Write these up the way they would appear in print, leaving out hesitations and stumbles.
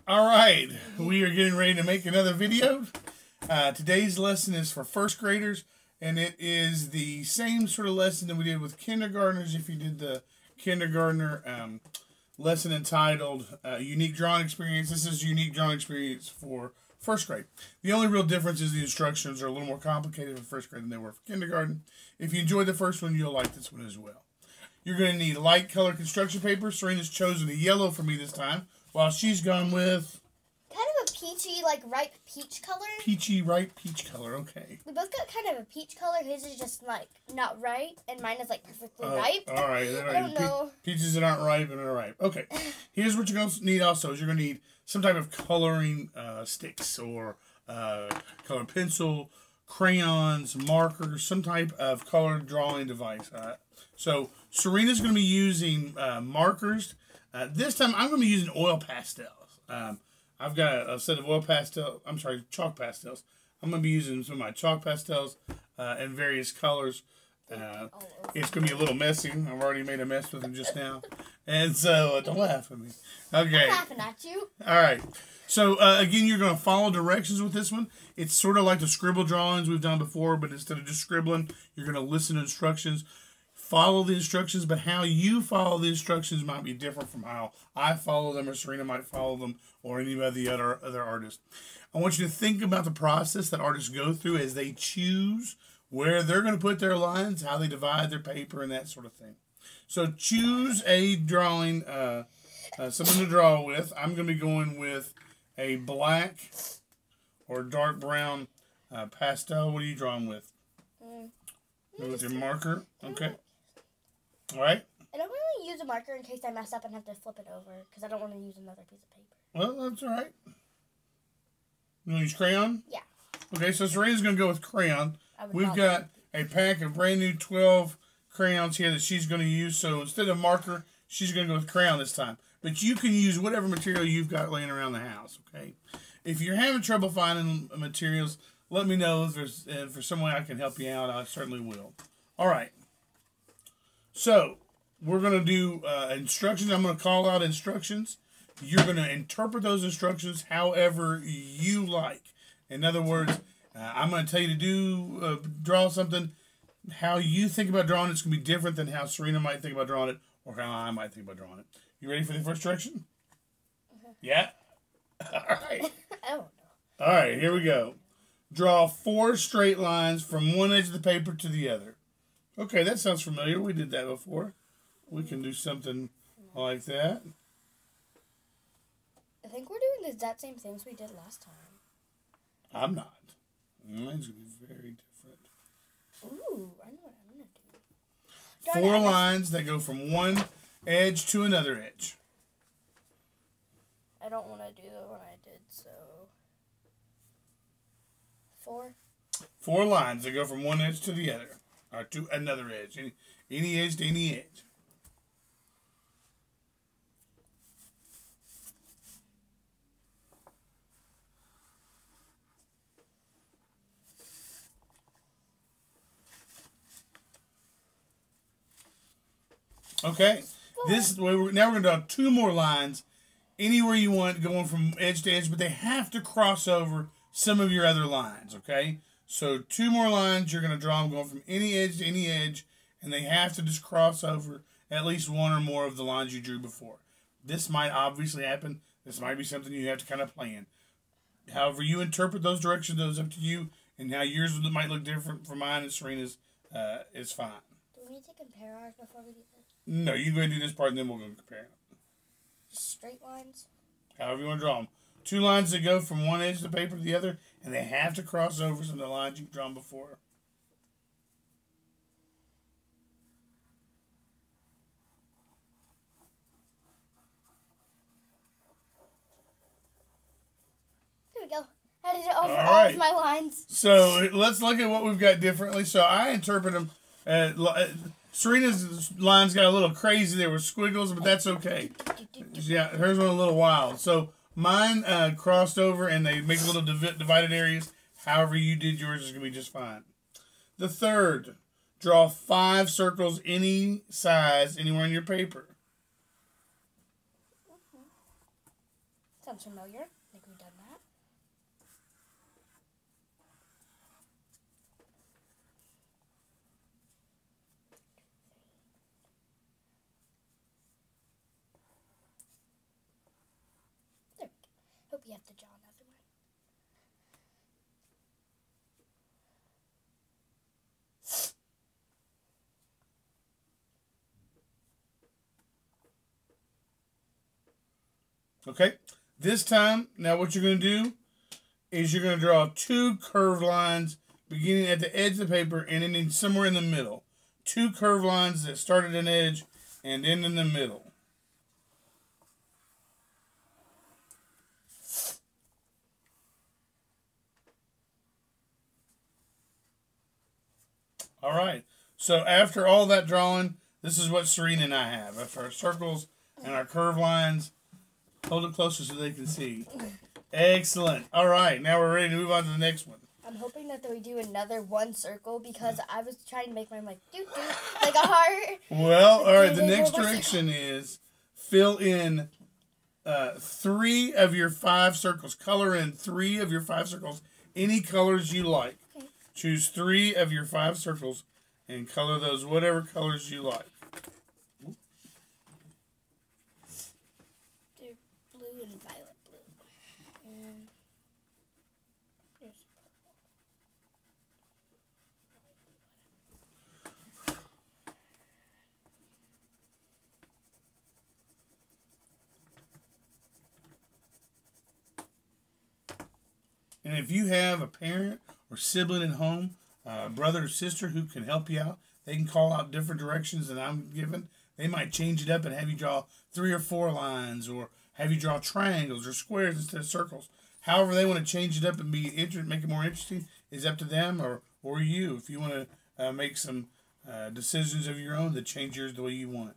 All right, we are getting ready to make another video. Today's lesson is for first graders, and it is the same sort of lesson that we did with kindergartners. If you did the kindergartner lesson entitled Unique Drawing Experience, this is Unique Drawing Experience for first grade. The only real difference is the instructions are a little more complicated for first grade than they were for kindergarten. If you enjoyed the first one, you'll like this one as well. You're going to need light color construction paper. Serena's chosen a yellow for me this time, while she's gone with... kind of a peachy, like ripe peach color. Peachy, ripe peach color, okay. We both got kind of a peach color. His is just like not ripe, and mine is like perfectly ripe. All right. I don't know. Peaches that aren't ripe and are ripe. Okay. Here's what you're going to need also is you're going to need some type of coloring sticks or color pencil, crayons, markers, some type of color drawing device. So Serena's going to be using markers. This time I'm going to be using oil pastels. I've got a set of chalk pastels. I'm going to be using some of my chalk pastels in various colors. It's going to be a little messy. I've already made a mess with them just now. And so, don't laugh at me. Okay. I'm laughing at you. All right. So, again, you're going to follow directions with this one. It's sort of like the scribble drawings we've done before, but instead of just scribbling, you're going to listen to instructions. Follow the instructions, but how you follow the instructions might be different from how I follow them or Serena might follow them or any of the other artists. I want you to think about the process that artists go through as they choose where they're going to put their lines, how they divide their paper, and that sort of thing. So choose a drawing, something to draw with. I'm going to be going with a black or dark brown pastel. What are you drawing with? With your marker? Okay. All right. I don't really use a marker in case I mess up and have to flip it over because I don't want to use another piece of paper. Well, that's all right. You want to use crayon? Yeah. Okay, so Serena's going to go with crayon. We've got a pack of brand new 12 crayons here that she's going to use. So instead of marker, she's going to go with crayon this time. But you can use whatever material you've got laying around the house, okay? If you're having trouble finding materials, let me know if there's some way I can help you out. I certainly will. All right. So, we're going to do instructions. I'm going to call out instructions. You're going to interpret those instructions however you like. In other words, I'm going to tell you to draw something. How you think about drawing it's going to be different than how Serena might think about drawing it or how I might think about drawing it. You ready for the first direction? Yeah? All right. I don't know. All right, here we go. Draw 4 straight lines from one edge of the paper to the other. Okay, that sounds familiar. We did that before. We can do something like that. I think we're doing the exact same things we did last time. I'm not. Mine's going to be very different. Ooh, I know what I'm going to do. 4 lines that go from one edge to another edge. I don't want to do the one I did, so... 4? 4 lines that go from one edge to the other. Or to another edge. Any edge to any edge. Okay. Now we're going to draw 2 more lines anywhere you want, going from edge to edge, but they have to cross over some of your other lines, okay? So 2 more lines, you're going to draw them going from any edge to any edge, and they have to just cross over at least one or more of the lines you drew before. This might obviously happen. This might be something you have to kind of plan. However you interpret those directions, those up to you, and how yours might look different from mine and Serena's is fine. Do we need to compare ours before we do this? No, you go ahead and do this part, and then we'll go compare it. Straight lines? However you want to draw them. 2 lines that go from one edge of the paper to the other, and they have to cross over some of the lines you've drawn before. There we go. I did it over all of my lines. So let's look at what we've got differently. So I interpret them. Serena's lines got a little crazy. There were squiggles, but that's okay. Yeah, hers went a little wild. So mine crossed over, and they make little divided areas. However you did yours is going to be just fine. The third, draw 5 circles any size anywhere on your paper. Sounds familiar. I think we've done that. There we go. Hope you have to draw another one. Okay, this time, now what you're going to do is you're going to draw 2 curved lines beginning at the edge of the paper and ending somewhere in the middle. 2 curved lines that start at an edge and end in the middle. All right, so after all that drawing, this is what Serena and I have. After our circles and our curved lines, hold it closer so they can see. Excellent. All right, now we're ready to move on to the next one. I'm hoping that we do another 1 circle because I was trying to make mine like doo doo, like a heart. Well, all right. The next direction is fill in 3 of your 5 circles. Color in 3 of your 5 circles. Any colors you like. Okay. Choose 3 of your 5 circles and color those whatever colors you like. Blue and violet blue. And here's purple. And if you have a parent or sibling at home, brother or sister who can help you out, they can call out different directions that I'm giving. They might change it up and have you draw 3 or 4 lines, or have you draw triangles or squares instead of circles. However they want to change it up and make it more interesting is up to them or you. If you want to make some decisions of your own that change yours the way you want it.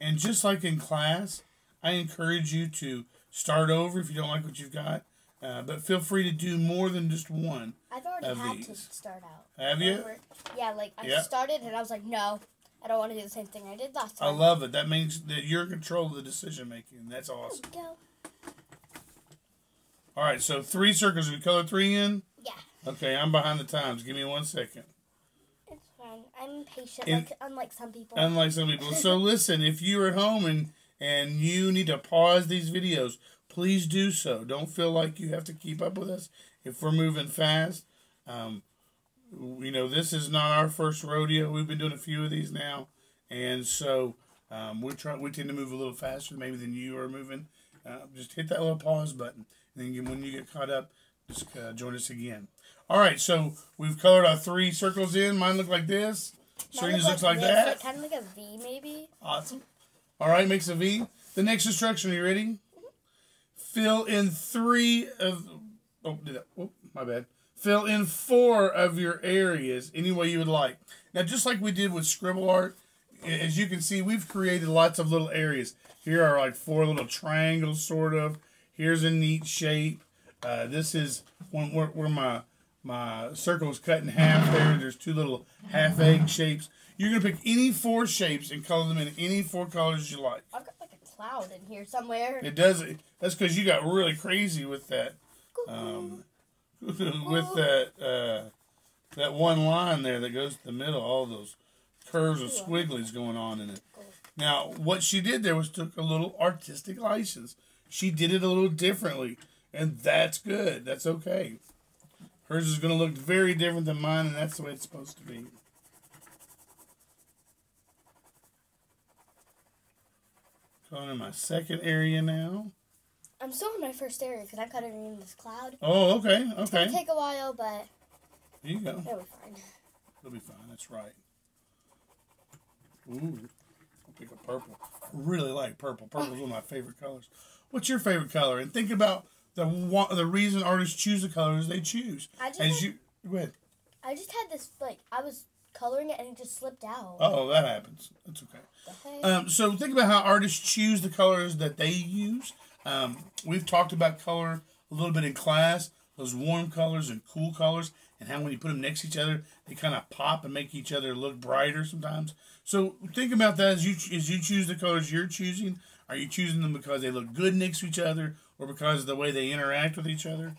And just like in class, I encourage you to start over if you don't like what you've got. But feel free to do more than just one. I've already had to these. start out. Have you? Yeah, like I started and I was like, no, I don't want to do the same thing I did last time. I love it. That means that you're in control of the decision making. That's awesome. There we go. All right, so 3 circles. We color 3 in? Yeah. Okay, I'm behind the times. Give me 1 second. It's fine. I'm patient, unlike some people. Unlike some people. So listen, if you're at home and you need to pause these videos, please do so. Don't feel like you have to keep up with us if we're moving fast. You know, this is not our first rodeo. We've been doing a few of these now. And so we tend to move a little faster maybe than you are moving. Just hit that little pause button. And then when you get caught up, just join us again. All right, so we've colored our 3 circles in. Mine look like this. Serena's looks like that. Like, kind of like a V, maybe. Awesome. All right, makes a V. The next instruction, are you ready? Mm-hmm. Fill in 3 of... Oh, my bad. Fill in 4 of your areas any way you would like. Now, just like we did with scribble art, as you can see, we've created lots of little areas. Here are like 4 little triangles, sort of. Here's a neat shape. This is one where my circle is cut in half there. There's 2 little half-egg shapes. You're going to pick any 4 shapes and color them in any 4 colors you like. I've got like a cloud in here somewhere. It does. That's because you got really crazy with that. With that one line there that goes to the middle, all those curves and squigglies going on in it. Now, what she did there was took a little artistic license. She did it a little differently, and that's good. That's okay. Hers is going to look very different than mine, and that's the way it's supposed to be. Going in my second area now. I'm still in my first area because I'm cutting in this cloud. Oh, okay, okay. It's going to take a while, but there you go. it'll be fine. It'll be fine, that's right. Ooh, I'll pick a purple. I really like purple. Purple is one of my favorite colors. What's your favorite color? And think about the reason artists choose the colors they choose. Go ahead. I just had this, like, I was coloring it and it just slipped out. Oh, that happens. That's okay. So think about how artists choose the colors that they use. We've talked about color a little bit in class, those warm colors and cool colors, and how when you put them next to each other, they kind of pop and make each other look brighter sometimes. So think about that as you choose the colors you're choosing. Are you choosing them because they look good next to each other or because of the way they interact with each other?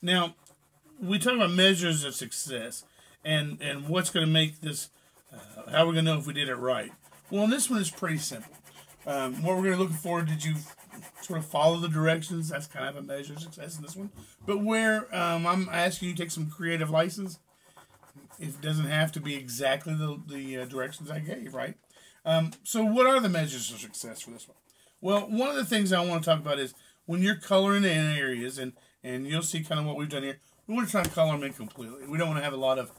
Now, we talk about measures of success and what's going to make this, how we're going to know if we did it right. Well, this one is pretty simple. What we're going to look for, did you sort of follow the directions? That's kind of a measure of success in this one. But where I'm asking you to take some creative license, it doesn't have to be exactly the directions I gave, right? So what are the measures of success for this one? Well, one of the things I want to talk about is when you're coloring in areas, and you'll see kind of what we've done here, we want to try and color them in completely. We don't want to have a lot of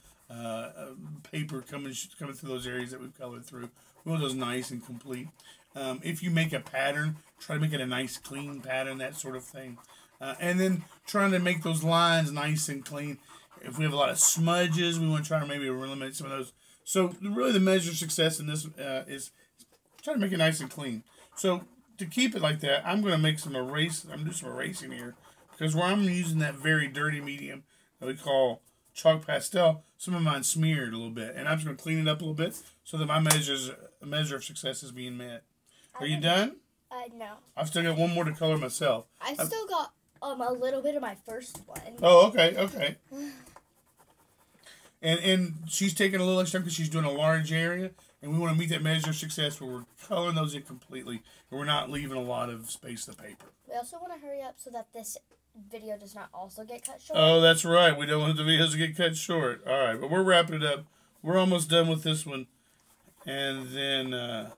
paper coming through those areas that we've colored through. We want those nice and complete. If you make a pattern, try to make it a nice clean pattern, that sort of thing. And then trying to make those lines nice and clean. If we have a lot of smudges, we want to try to maybe eliminate some of those. So really the measure of success in this is try to make it nice and clean. So to keep it like that, I'm going to make some erase. I'm going to do some erasing here. Because where I'm using that very dirty medium that we call chalk pastel, some of mine smeared a little bit. And I'm just going to clean it up a little bit so that my measure of success is being met. Are you done? No. I've still got one more to color myself. I still got a little bit of my first one. Oh, okay. And she's taking a little extra because she's doing a large area. And we want to meet that measure of success where we're coloring those in completely. And we're not leaving a lot of space to the paper. We also want to hurry up so that this video does not also get cut short. Oh, that's right. We don't want the videos to get cut short. All right, but we're wrapping it up. We're almost done with this one. And then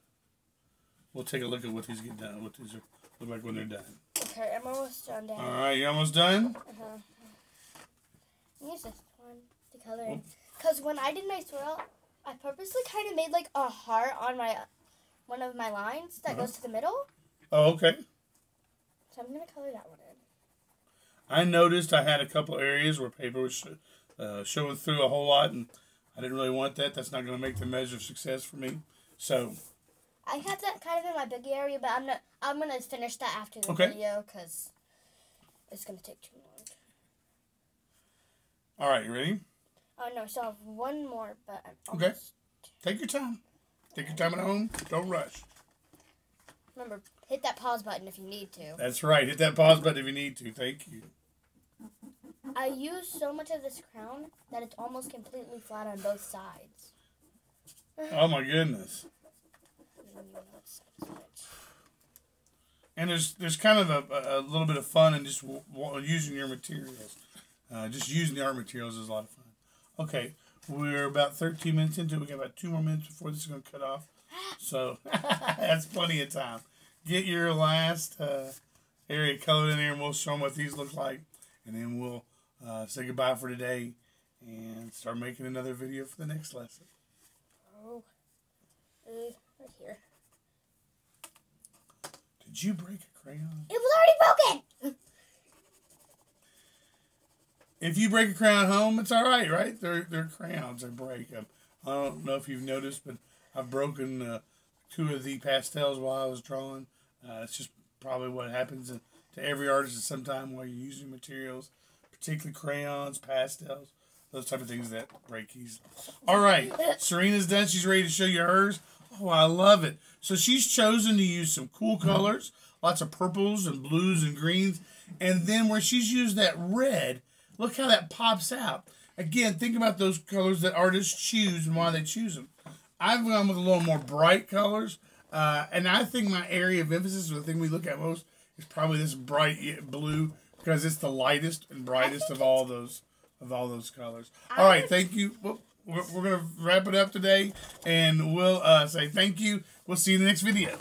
we'll take a look at what these get done, what these look like when they're done. Okay, I'm almost done, Dad. All right, you almost done? Uh-huh. Use this one to color in. Because when I did my swirl, I purposely kind of made like a heart on one of my lines that goes to the middle. Oh, okay. So I'm going to color that one in. I noticed I had a couple areas where paper was showing through a whole lot, and I didn't really want that. That's not going to make the measure of success for me. So I had that kind of in my big area, but I'm gonna finish that after the video because it's gonna take too long. All right, you ready? Oh no, I still have one more, but I'm okay. Almost... Take your time. Take your time at home. Don't rush. Remember, hit that pause button if you need to. That's right. Hit that pause button if you need to. Thank you. I use so much of this crown that it's almost completely flat on both sides. Oh my goodness. And there's kind of a little bit of fun in just using your materials. Just using the art materials is a lot of fun. Okay, we're about 13 minutes into it. We got about 2 more minutes before this is going to cut off. So that's plenty of time. Get your last area colored in there, and we'll show them what these look like. And then we'll say goodbye for today and start making another video for the next lesson. Oh, right here. Did you break a crayon? It was already broken! If you break a crayon at home, it's all right, right? They're crayons. They break them. I don't know if you've noticed, but I've broken 2 of the pastels while I was drawing. It's just probably what happens to every artist at some time while you're using materials, particularly crayons, pastels, those type of things that break easily. All right, Serena's done. She's ready to show you hers. Oh, I love it. So she's chosen to use some cool colors, lots of purples and blues and greens. And then where she's used that red, look how that pops out. Again, think about those colors that artists choose and why they choose them. I've gone with a little more bright colors. And I think my area of emphasis, or the thing we look at most, is probably this bright blue because it's the lightest and brightest of all those colors. All right, thank you. Well, we're going to wrap it up today, and we'll say thank you. We'll see you in the next video.